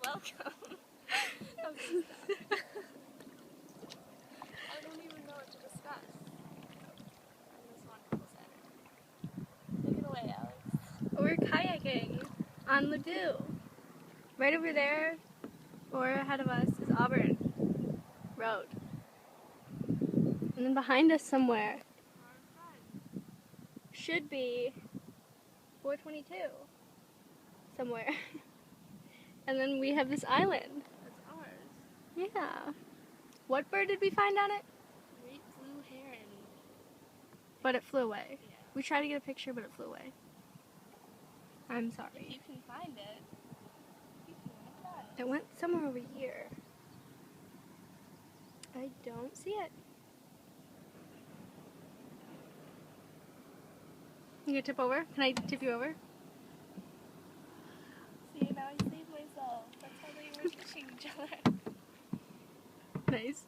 Welcome. Okay, stop. I don't even know what to discuss. I'm just one couple center. Take it away, Alex. We're kayaking on Ladue. Right over there, or ahead of us, is Auburn Road. And then behind us somewhere should be 422 somewhere. And then we have this island. That's ours. Yeah. What bird did we find on it? Great blue heron. But it flew away. Yeah. We tried to get a picture, but it flew away. I'm If sorry. you can find it, you can find it. It went somewhere over here. I don't see it. You gonna tip over? Can I tip you over? See, now I saved myself. That's how they were fishing each other. Nice.